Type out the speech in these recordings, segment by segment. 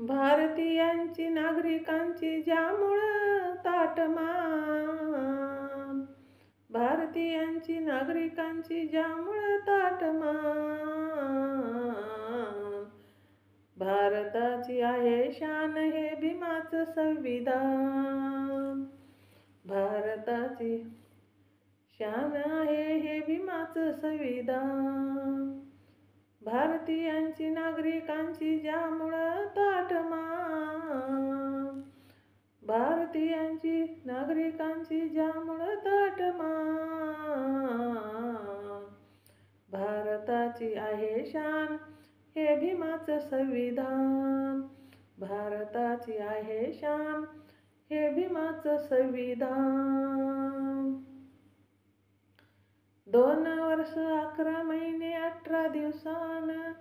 भारतीयांची नागरिकांची ज्यामुळं ताटमान, भारतीयांची नागरिकांची ज्यामुळं ताटमान, भारताची आहे शान हे भीमाचं संविधान, भारताची शान आहे हे भीमाचं संविधान, भारतीयांची नागरिकांची ज्यामुळं ताटमान, भारतीयांची नागरिकांची ज्यामुळं ताटमान, भारताची आहे शान हे भीमाचं संविधान, भारताची आहे शान हे भीमाचं संविधान. 2 वर्ष 11 महिने 18 दिवसानं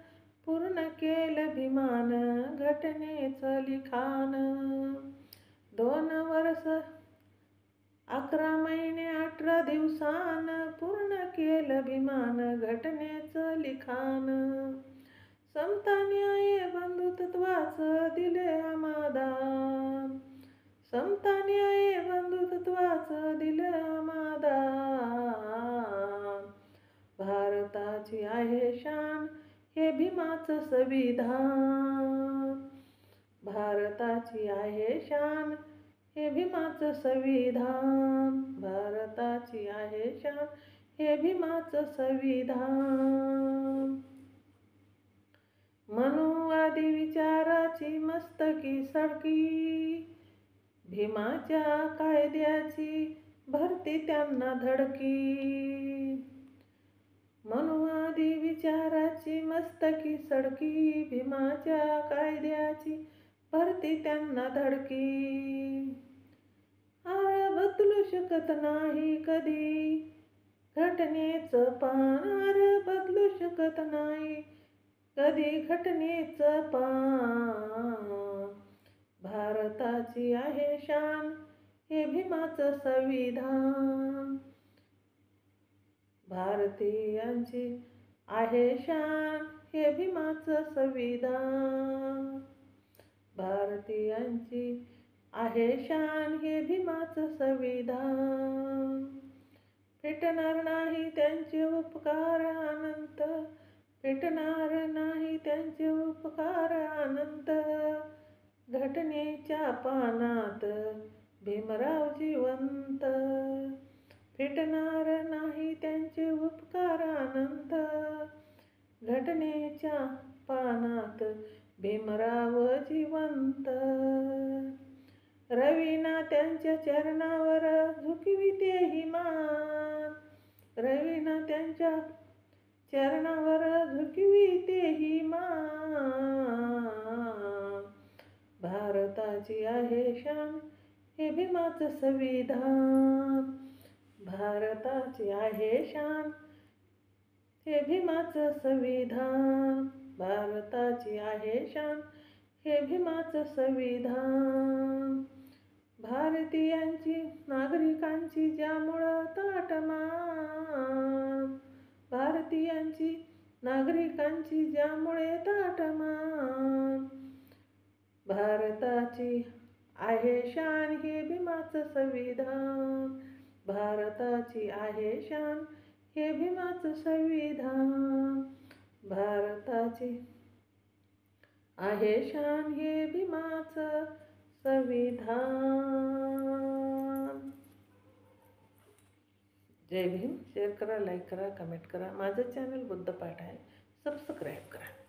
पूर्ण केलं भीमानं घटनेचं लिखाण. 2 वर्ष 11 महिने 18 दिवसानं पूर्ण केलं भीमानं घटनेचं लिखाण. समता न्याय बंधुत्वाचं दिलं आमादान, समता न्याय बंधुत्वाचं दिलं आमादान, भारताची आहे शान हे भीमाचं संविधान, भारताची आहे शान हे भीमाचं संविधान, भारताची आहे शान हे भीमाचं संविधान. मनुवादी विचाराची मस्तकी सडकी, भीमाच्या कायद्याची भरती त्यांना धडकी, मनुवादी विचाराची मस्तकी सडकी, भीमाच्या कायद्याची भरती त्यांना धडकी. आळ बदलू शकत नाही कधी घटनेचं पान, आळ बदलू शकत नाही कधी घटनेचं पान, भारताची आहे शान हे भीमाचं संविधान, भारतीयांची आहे शान हे भीमाचं संविधान, भारतीयांची आहे शान हे भीमाचं संविधान. फिटणार नाही त्यांचे उपकार अनंत, फिटणार नाही त्यांचे उपकार अनंत, घटनेच्या पानात भीमराव जिवंत, फिटणार नाही त्यांचे उपकार अनंत, घटनेच्या पानात भीमराव जिवंत. रवीना त्यांच्या चरणावर झुकविते ही मान, रवीना त्यांच्या चरणावर झुकविते ही मान, भारताची आहे शान हे भीमाचं संविधान, भारताची आहे शान हे भीमाचं संविधान, भारताची आहे शान हे भीमाचं संविधान. भारतीयांची नागरिकांची ज्यामुळं ताटमान, भारतीयांची नागरिकांची ज्यामुळे ताटमान, भारताची आहे शान हे भीमाचं संविधान, भारताची आहे शान हे भीमाचं संविधान, भारताची आहे शान हे भीमाचं संविधान. जय भीम. शेअर करा, लाईक करा, कमेंट करा. माझं चॅनल बुद्धपाठ आहे, सबस्क्राईब करा.